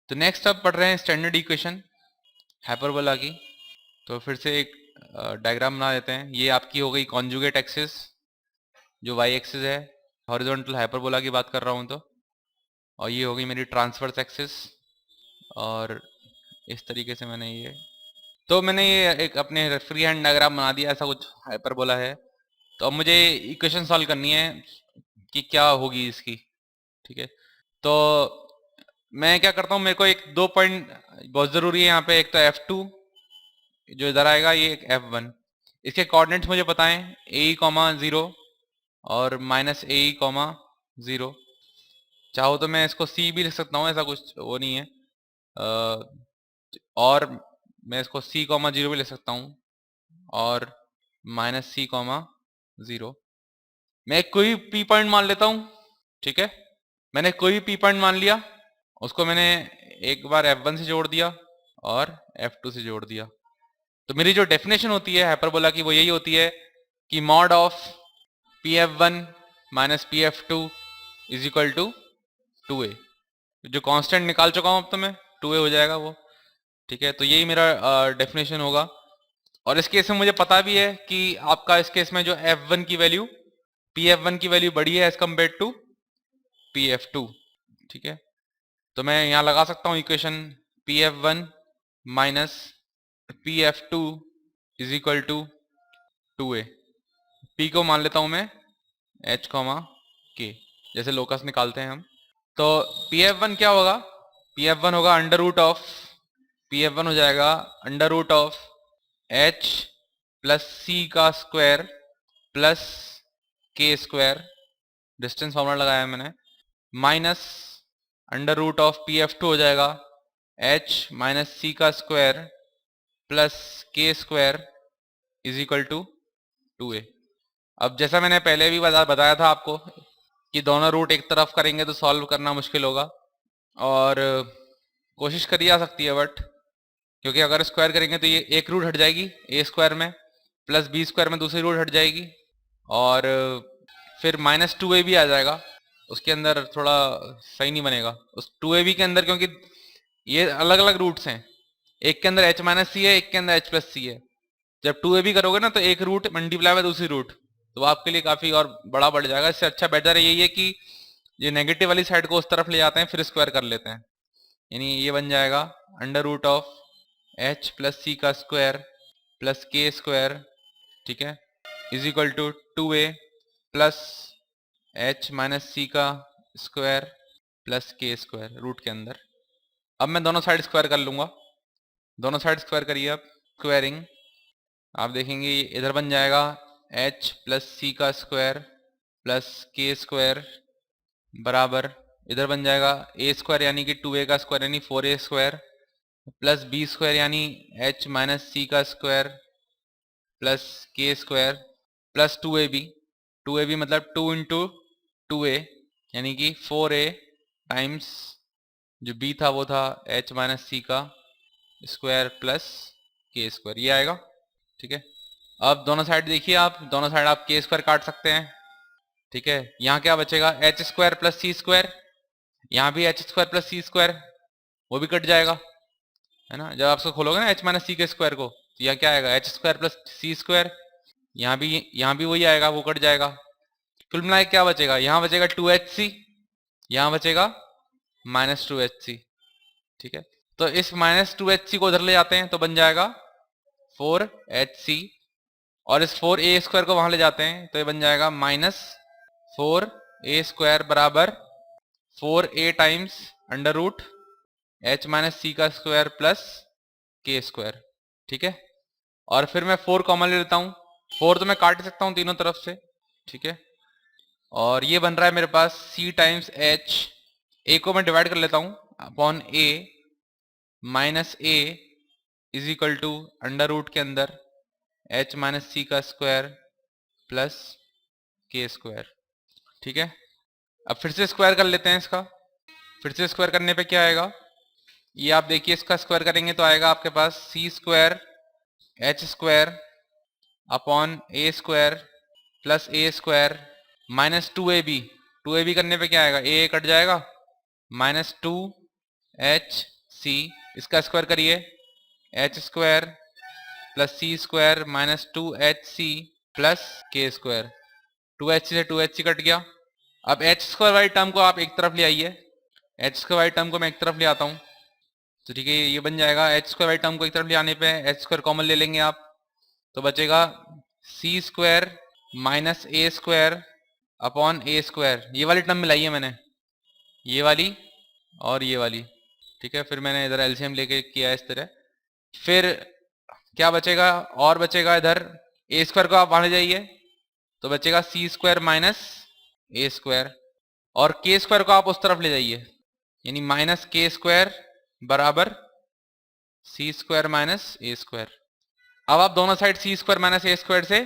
तो नेक्स्ट अब पढ़ रहे हैं स्टैंडर्ड इक्वेशन हाइपरबोला की। तो फिर से एक डायग्राम बना देते हैं। ये आपकी हो गई कॉन्जुगेट एक्सिस, जो वाई एक्सिस है, हॉरिजॉन्टल हाइपरबोला की बात कर रहा हूँ तो। और ये हो गई मेरी ट्रांसवर्स एक्सिस, और इस तरीके से मैंने ये एक अपने फ्री हैंड डायग्राम बना दिया, ऐसा कुछ हाइपरबोला है। तो अब मुझे इक्वेशन सॉल्व करनी है कि क्या होगी इसकी। ठीक है, तो मैं क्या करता हूँ, मेरे को एक दो पॉइंट बहुत ज़रूरी है यहाँ पे। एक तो F2 जो इधर आएगा, ये एक F1। इसके कोऑर्डिनेट्स मुझे पता है, AE, 0 और -AE, 0। चाहो तो मैं इसको C भी लिख सकता हूँ, ऐसा कुछ वो नहीं है। और मैं इसको C, 0 भी लिख सकता हूँ, और -C, 0। मैं कोई P पॉइंट मान लेता हूँ। ठीक है, मैंने कोई P पॉइंट मान लिया, उसको मैंने एक बार F1 से जोड़ दिया और F2 से जोड़ दिया। तो मेरी जो डेफिनेशन होती है हाइपरबोला की वो यही होती है कि mod of Pf1 minus Pf2 is equal to 2a। जो कांस्टेंट निकाल चुका हूं अब तो मैं, 2a हो जाएगा वो। ठीक है, तो यही मेरा डेफिनेशन होगा। और इस केस में मुझे पता भी है कि आपका इस केस में जो F1 की वैल्यू, Pf1 की वैल्यू बड़ी है एज कम्पेयर टू Pf2। ठीक है, तो मैं यहाँ लगा सकता हूँ equation Pf1 minus Pf2 is equal to 2a। P को मान लेता हूँ मैं H, K, जैसे लोकस निकालते हैं हम। तो Pf1 क्या होगा? Pf1 होगा अंडर रूट ऑफ, Pf1 हो जाएगा under root of H plus C का square plus K square, distance formula लगाया है मैंने, minus under root of Pf2 हो जाएगा H माइनस C का square plus K square is equal to 2a। अब जैसा मैंने पहले भी बताया था आपको कि दोनों रूट एक तरफ करेंगे तो सॉल्व करना मुश्किल होगा, और कोशिश करी जा सकती है बट, क्योंकि अगर स्क्वायर करेंगे तो ये एक रूट हट जाएगी ए स्क्वायर में, प्लस बी स्क्वायर में दूसरी रूट हट जाएगी, और फिर -2a भी आ जाएगा उसके अंदर। थोड़ा सही नहीं बनेगा उस 2ab के अंदर, क्योंकि ये अलग अलग रूट्स हैं। एक के अंदर h-c है, एक के अंदर h+c है। जब 2ab करोगे ना तो एक रूट मल्टीप्लाई बाय दूसरी रूट, तो आपके लिए काफी और बड़ा बढ़ जाएगा। इससे अच्छा बेटर यही है कि ये नेगेटिव वाली साइड को उस तरफ ले जाते हैं, फिर स्क्वायर कर लेते हैं। यानी ये बन जाएगा under root of h plus c का स्क्वायर प्लस के स्क्वायर, ठीक है, is equal to 2a plus h minus सी का स्क्वायर प्लस के स्क्वायर रूट के अंदर। अब मैं दोनों साइड स्क्वायर कर लूंगा, दोनों साइड स्क्वायर करिए आप। स्क्वायरिंग आप देखेंगे इधर बन जाएगा h प्लस सी का स्क्वायर प्लस के स्क्वायर बराबर, इधर बन जाएगा ए स्क्वायर यानी कि 2a का स्क्वायर यानी 4a square plus B square यानी h माइनस सी का स्क्वायर प्लस के स्क्वायर प्लस 2ab मतलब 2 इंटू 2a यानी कि 4a टाइम्स जो b था वो था h माइनस सी का स्क्वायर प्लस के स्क्वायर, ये आएगा। ठीक है, अब दोनों साइड देखिए आप, दोनों साइड आप के स्क्वायर काट सकते हैं। ठीक है, यहाँ क्या बचेगा, एच स्क्वायर प्लस सी स्क्वायर, यहाँ भी एच स्क्वायर प्लस सी स्क्वायर, वो भी कट जाएगा, है ना। जब आप इसको खोलोगे ना एच माइनस सी के स्क्वायर को, तो यहाँ क्या आएगा, एच स्क्वायर प्लस सी स्क्वायर, यहाँ भी वही आएगा, वो कट जाएगा। कुल मिला क्या बचेगा, यहाँ बचेगा 2hc, यहाँ बचेगा -2hc। ठीक है, तो इस -2hc को उधर ले जाते हैं तो बन जाएगा 4hc, और इस 4a स्क्वायर को वहां ले जाते हैं तो ये बन जाएगा -4a स्क्वायर बराबर 4a times under root h minus सी का स्क्वायर प्लस के स्क्वायर। ठीक है, और फिर मैं 4 कॉमन ले लेता हूँ, 4 तो मैं काट सकता हूँ तीनों तरफ से। ठीक है, और ये बन रहा है मेरे पास c टाइम्स h, a को मैं डिवाइड कर लेता हूँ upon a, minus a is equal to under root के अंदर h माइनस सी का स्क्वायर प्लस के स्क्वायर। ठीक है, अब फिर से स्क्वायर कर लेते हैं इसका। फिर से स्क्वायर करने पे क्या आएगा, ये आप देखिए, इसका स्क्वायर करेंगे तो आएगा आपके पास सी स्क्वायर एच स्क्वायर अपॉन ए स्क्वायर प्लस ए स्क्वायर माइनस 2ab, 2ab करने पे क्या आएगा, ए कट जाएगा, -2h सी, इसका स्क्वायर करिए, एच स्क्वायर प्लस सी स्क्वायर माइनस 2hc प्लस के स्क्वायर, 2hc से 2hc कट गया। अब एच स्क्वायर वाली टर्म को आप एक तरफ ले आइए, एच स्क्वायर वाली टर्म को मैं एक तरफ ले आता हूँ, तो ठीक है ये बन जाएगा। एच स्क्वायर वाली टर्म को एक तरफ ले आने पे एच स्क्वायर कॉमन ले लेंगे आप, तो बचेगा सी स्क्वायर माइनस ए स्क्वायर अपॉन ए स्क्वायर। ये वाली टर्म मिलाई है मैंने, ये वाली और ये वाली, ठीक है। फिर मैंने इधर एलसीएम लेके किया इस तरह। फिर क्या बचेगा, और बचेगा इधर ए स्क्वायर को आप वहां ले जाइए, तो बचेगा सी स्क्वायर माइनस ए स्क्वायर, और के स्क्वायर को आप उस तरफ ले जाइए, यानी माइनस के स्क्वायर बराबर सी स्क्वायर माइनस ए स्क्वायर। अब आप दोनों साइड सी स्क्वायर माइनस ए स्क्वायर से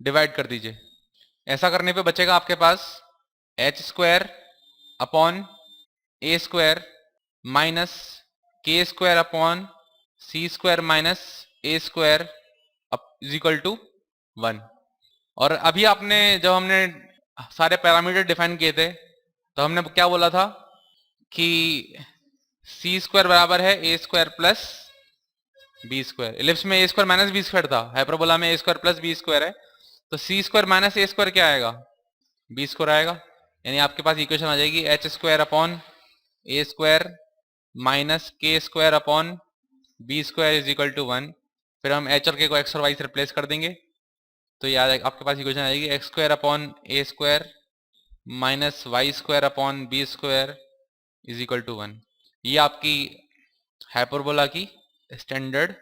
डिवाइड कर दीजिए। ऐसा करने पे बचेगा आपके पास H square upon A square minus K square upon C square minus A square is equal to 1। और अभी आपने जब हमने सारे पैरामीटर डिफाइन किए थे तो हमने क्या बोला था कि सी स्क्वायर बराबर है a square plus B square. Ellipse में a square minus b square था, हाइपरबोला में a square plus B square है, तो सी स्क्वायर माइनस ए स्क्वायर क्या आएगा, बी स्क्वायर आएगा। यानी आपके पास इक्वेशन आ जाएगी H square upon A square minus K square upon B square is equal to 1। फिर हम एच और के को एक्स और वाई से रिप्लेस कर देंगे, तो ये आपके पास इक्वेशन आ जाएगी X square upon A square minus Y square upon B square is equal to 1। ये आपकी हाइपरबोला की स्टैंडर्ड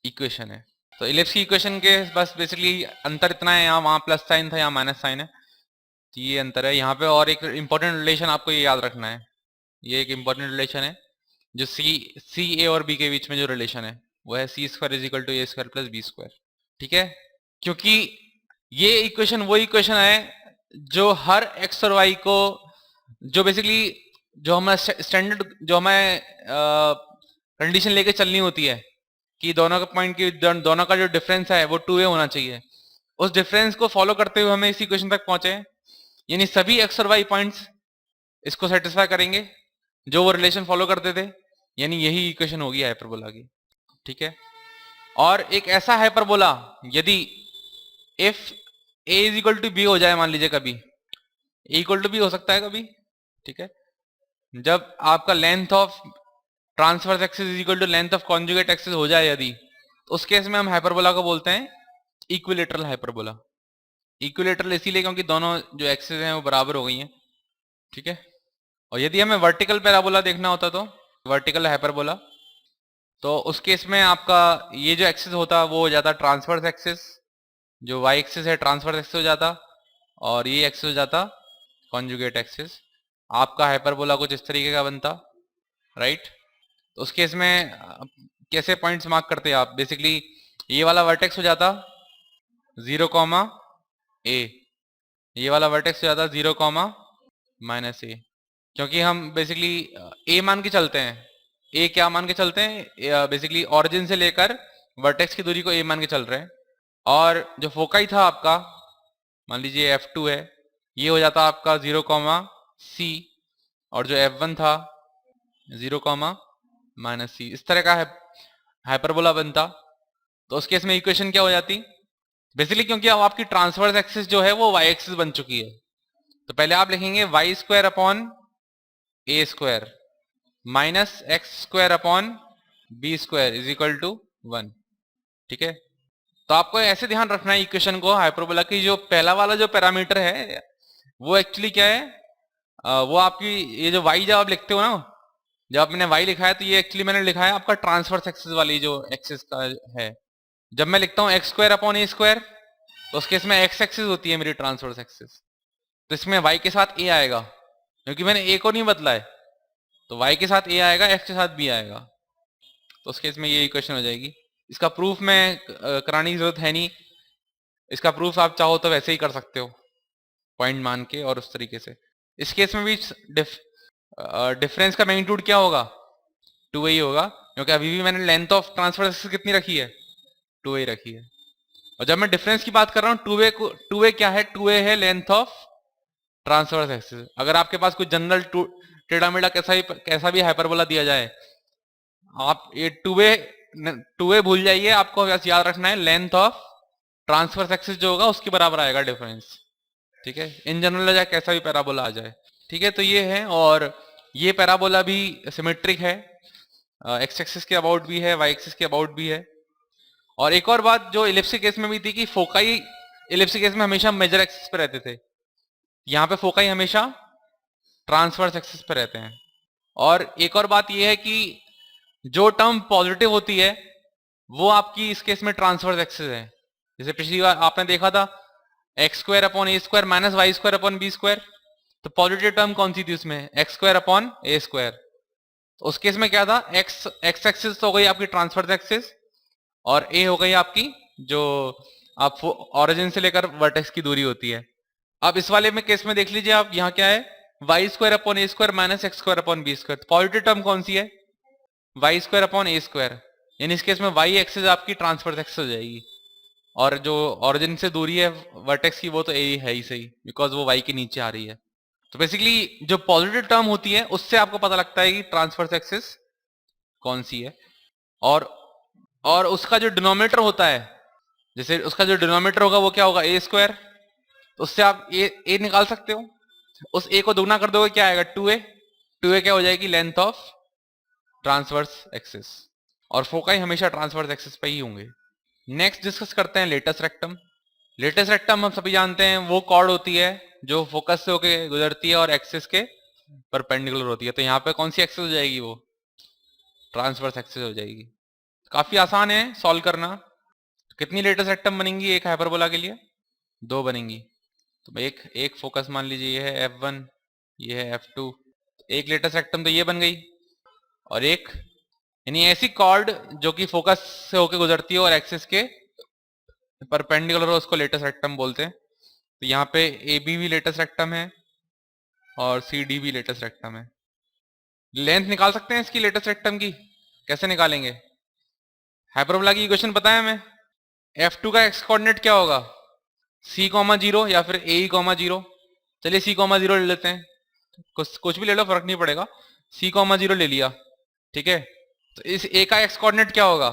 इक्वेशन है। तो इलिप्स की इक्वेशन के बस बेसिकली अंतर इतना है, यहाँ वहाँ प्लस साइन था, यहाँ माइनस साइन है, तो ये अंतर है यहाँ पे। और एक इंपॉर्टेंट रिलेशन आपको ये याद रखना है, ये एक इंपॉर्टेंट रिलेशन है जो सी ए और बी के बीच में जो रिलेशन है वो है c square is equal to a square plus B square, ठीक है। क्योंकि ये इक्वेशन वो इक्वेशन है जो हर एक्स और वाई को, जो बेसिकली जो हमें स्टैंडर्ड, जो हमें कंडीशन लेके चलनी होती है कि दोनों का पॉइंट की दोनों का जो डिफरेंस है वो 2a होना चाहिए, उस डिफरेंस को फॉलो करते हुए हमें इस इक्वेशन तक पहुंचे। यानी सभी एक्स और वाई पॉइंट्स इसको सेटिस्फाई करेंगे जो वो रिलेशन फॉलो करते थे, यानी यही इक्वेशन होगी हाइपरबोला की, ठीक है। और एक ऐसा हाइपरबोला यदि if a is equal to B हो जाए, मान लीजिए कभी a इक्वल टू बी हो सकता है कभी, ठीक है, जब आपका length of transverse axis is equal to length of conjugate axis हो जाए यदि, तो उस केस में हम हाइपरबोला को बोलते हैं इक्विलेटरल हाइपरबोला। इक्विलेटरल इसीलिए क्योंकि दोनों जो एक्सिस हैं वो बराबर हो गई हैं, ठीक है। और यदि हमें वर्टिकल पैराबोला देखना होता तो वर्टिकल हाइपरबोला, तो उस केस में आपका ये जो एक्सिस होता वो हो जाता ट्रांसवर्स एक्सिस, जो वाई एक्सिस है ट्रांसवर्स एक्सिस हो जाता, और ये एक्सिस हो जाता कॉन्जुगेट एक्सिस। आपका हाइपरबोला कुछ इस तरीके का बनता, राइट। तो उस केस में कैसे पॉइंट्स मार्क करते हैं आप, बेसिकली ये वाला वर्टेक्स हो जाता 0, a, ये वाला वर्टेक्स हो जाता 0, -a, क्योंकि हम बेसिकली a मान के चलते हैं। a क्या मान के चलते हैं, बेसिकली ऑरिजिन से लेकर वर्टेक्स की दूरी को a मान के चल रहे हैं। और जो फोकाई था आपका, मान लीजिए f2 है, ये हो जाता आपका 0, c, और जो f1 था 0, -c, इस तरह का हाइपरबोला बनता। तो उस केस में इक्वेशन क्या हो जाती, बेसिकली क्योंकि अब आपकी ट्रांसवर्स एक्सिस जो है वो y एक्सिस बन चुकी है, तो पहले आप लिखेंगे Y square upon A square minus x square upon B square is equal to 1, ठीक है। तो आपको ऐसे ध्यान रखना है इक्वेशन को हाइपरबोला की, जो पहला वाला जो पैरामीटर है वो एक्चुअली क्या है, वो आपकी ये जो y जब आप लिखते हो ना, जब मैंने y लिखा है तो ये एक्चुअली मैंने लिखा है आपका ट्रांसवर्स एक्सिस वाली जो एक्सिस का है। जब मैं लिखता हूँ एक्स स्क्वायर अपॉन ए स्क्वायर, तो उस केस में एक्स एक्सिस होती है मेरी ट्रांसवर्स एक्सिस, तो इसमें y के साथ a आएगा, क्योंकि मैंने a को नहीं बदला है, तो y के साथ a आएगा, x के साथ b आएगा। तो उस केस में ये इक्वेशन हो जाएगी। इसका प्रूफ में कराने की जरूरत है नहीं, इसका प्रूफ आप चाहो तो वैसे ही कर सकते हो पॉइंट मान के, और उस तरीके से। इस केस में भी डिफरेंस का मैग्नीट्यूड क्या होगा, 2a ही होगा, क्योंकि अभी भी मैंने लेंथ ऑफ ट्रांसफर एक्सिस कितनी रखी है, 2a रखी है। और जब मैं डिफरेंस की बात कर रहा हूँ 2a क्या है, 2a है लेंथ ऑफ ट्रांसवर्स एक्सिस। अगर आपके पास कोई जनरल टेढ़ा मेढ़ा कैसा भी हाइपरबोला दिया जाए, आप ये टू वे भूल जाइए, आपको बस याद रखना है लेंथ ऑफ ट्रांसवर्स एक्सिस जो होगा उसके बराबर आएगा डिफरेंस। ठीक है, इन जनरल आ जाए कैसा भी पैराबोला आ जाए। ठीक है, तो ये है, और ये पैराबोला भी सिमेट्रिक है, एक्स एक्सिस के अबाउट भी है, वाई एक्सिस के अबाउट भी है। और एक और बात जो इलिप्स के केस में भी थी कि फोकाई इलिप्स के केस में हमेशा मेजर एक्सिस पे रहते थे, यहाँ पे फोकाई हमेशा ट्रांसवर्स एक्सिस पे रहते हैं। और एक और बात यह है कि जो टर्म पॉजिटिव होती है वो आपकी इस केस में ट्रांसवर्स एक्सिस है। जैसे पिछली बार आपने देखा था एक्स स्क्वायर अपॉन ए square minus Y square upon B square, तो पॉजिटिव टर्म कौन सी थी उसमें, एक्स स्क्वायर अपॉन ए स्क्वायर। तो उस केस में क्या था, एक्स एक्सिस तो हो गई आपकी ट्रांसवर्स एक्सिस, और ए हो गई आपकी जो आप ऑरिजिन से लेकर वर्टेक्स की दूरी होती है। अब इस वाले में केस में देख लीजिए आप, यहाँ क्या है, वाई स्क्वायर अपॉन ए square minus x square upon B square. Positive term कौन सी है, वाई स्क्वायर अपॉन ए स्क्वायर, यानी इस केस में वाई एक्सिस आपकी ट्रांसवर्स एक्सिस हो जाएगी, और जो ऑरिजिन से दूरी है वर्टेक्स की वो तो ए है ही सही, बिकॉज वो वाई के नीचे आ रही है। तो बेसिकली जो पॉजिटिव टर्म होती है उससे आपको पता लगता है कि ट्रांसवर्स एक्सिस कौन सी है। और उसका जो डिनोमिनेटर होता है, जैसे उसका जो डिनोमिनेटर होगा वो क्या होगा, ए स्क्वायर, तो उससे आप ए निकाल सकते हो। उस ए को दुगना कर दोगे क्या आएगा, 2a। 2a क्या हो जाएगी, लेंथ ऑफ ट्रांसवर्स एक्सिस, और फोकाई हमेशा ट्रांसवर्स एक्सिस पे ही होंगे। नेक्स्ट डिस्कस करते हैं लेटस रेक्टम। लेटस रेक्टम हम सभी जानते हैं वो कॉर्ड होती है जो फोकस से होके गुजरती है और एक्सिस के परपेंडिकुलर होती है। तो यहाँ पे कौन सी एक्सिस हो जाएगी, वो ट्रांसवर्स एक्सिस हो जाएगी। काफी आसान है सॉल्व करना। कितनी लेटस रेक्टम बनेंगी एक हाइपरबोला के लिए, 2 बनेंगी। तो एक फोकस मान लीजिए ये है F1, ये है F2, एक लेटस रेक्टम तो ये बन गई, और एक यानी ऐसी कॉर्ड जो कि फोकस से होके गुजरती है और एक्सिस के परपेंडिकुलर हो उसको लेटस रेक्टम बोलते हैं। तो यहाँ पे AB भी लेटस रेक्टम है और CD भी लेटस रेक्टम है। लेंथ निकाल सकते हैं इसकी लेटस रेक्टम की, कैसे निकालेंगे, हाइपरबोला की इक्वेशन पता है हमें। F2 का एक्स कोऑर्डिनेट क्या होगा, C,0 या फिर AE,0। चलिए C,0 ले लेते हैं, कुछ भी ले लो फर्क नहीं पड़ेगा, C,0 ले लिया। ठीक है, तो इस A का एक्स कोऑर्डिनेट क्या होगा,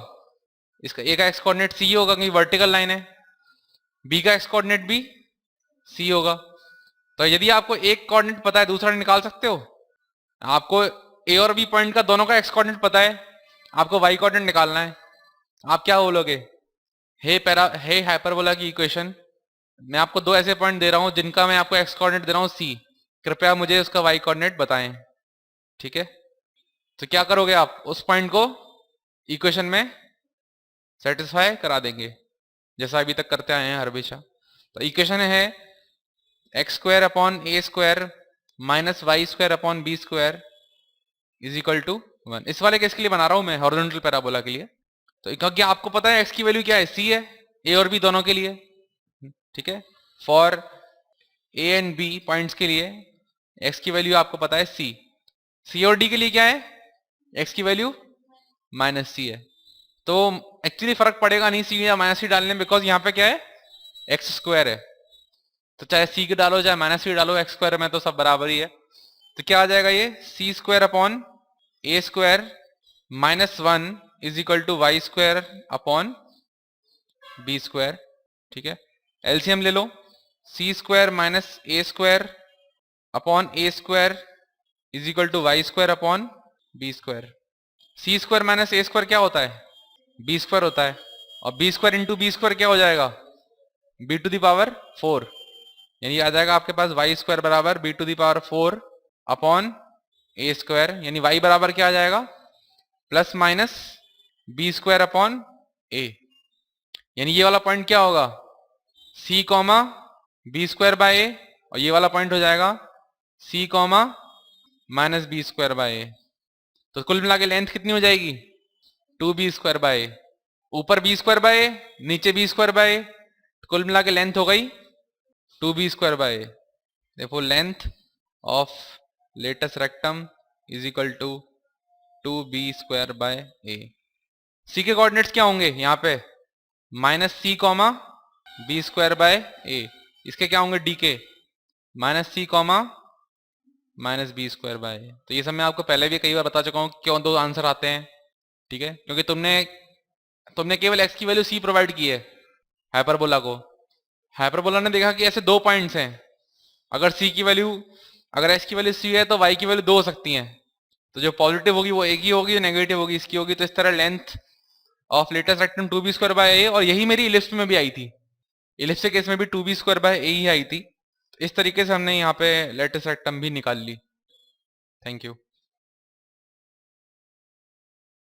इसका A का एक्स कोऑर्डिनेट C होगा क्योंकि वर्टिकल लाइन है, B का एक्स कोऑर्डिनेट भी C होगा। तो यदि आपको एक कोऑर्डिनेट पता है दूसरा निकाल सकते हो। आपको A और B पॉइंट का दोनों का एक्स कोऑर्डिनेट पता है, आपको वाई कोऑर्डिनेट निकालना है। आप क्या बोलोगे, हे हाइपरबोला की इक्वेशन, मैं आपको 2 ऐसे पॉइंट दे रहा हूं जिनका मैं आपको एक्स कोऑर्डिनेट दे रहा हूं C, कृपया मुझे उसका वाई कोऑर्डिनेट बताएं। ठीक है, तो क्या करोगे आप, उस पॉइंट को इक्वेशन में सेटिस्फाई करा देंगे जैसा अभी तक करते आए हैं हर हमेशा। तो इक्वेशन है X square upon A square minus Y square upon B square is equal to 1। इस वाले केस के लिए बना रहा हूं मैं, हॉरिजॉन्टल पैराबोला के लिए। तो क्योंकि आपको पता है एक्स की वैल्यू क्या है, C है, ए और बी दोनों के लिए। ठीक है, for A and B points के लिए एक्स की वैल्यू आपको पता है C और D के लिए क्या है, एक्स की वैल्यू -C है। तो एक्चुअली फर्क पड़ेगा नहीं C या -C डालने में, बिकॉज यहाँ पे क्या है, एक्स स्क्वायर है। तो चाहे C के डालो चाहे -C डालो, एक्स स्क्वायर में तो सब बराबर ही है। तो क्या आ जाएगा ये, C square upon A square -1 is equal to Y square upon B square. ठीक है, एलसीएम ले लो, C square minus A square upon A square is equal to Y square upon B square. C square minus A square क्या होता है, B square होता है, और B square into B square क्या हो जाएगा, बी टू द पावर 4, यानी आ जाएगा आपके पास वाई स्क्वायर बराबर b to the power 4 upon A square, यानी वाई बराबर क्या आ जाएगा, plus minus b square upon a. यानी ये वाला पॉइंट क्या होगा, C comma b square by a, और ये वाला पॉइंट हो जाएगा C comma minus b square by a. तो कुल मिला के लेंथ कितनी हो जाएगी, 2b स्क्वायर बाय ए, ऊपर b स्क्वायर बाय ए नीचे b स्क्वायर बाय ए, कुल मिला के लेंथ हो गई 2b स्क्वायर बाय ए। देखो length of latus rectum is equal to 2b square by a. C के कोऑर्डिनेट्स क्या होंगे यहाँ पे, -C comma b square by a, इसके क्या होंगे डी के, -C comma minus b square by. तो ये सब मैं आपको पहले भी कई बार बता चुका हूँ क्यों 2 आंसर आते हैं, ठीक है, क्योंकि तुमने तुमने केवल x की वैल्यू c प्रोवाइड की है हाइपरबोला को। हाइपरबोला ने देखा कि ऐसे दो पॉइंट्स हैं, अगर c की वैल्यू, अगर x की वैल्यू c है तो y की वैल्यू दो हो सकती है, तो जो पॉजिटिव होगी वो एक ही होगी, जो नेगेटिव होगी इसकी होगी। तो इस तरह length of latus rectum 2b² a, और यही मेरी इलिप्स में भी आई थी, इलिप्स के केस में भी 2b² a ही आई थी। इस तरीके से हमने यहाँ पे लेटेस्ट रेक्टम भी निकाल ली। Thank you.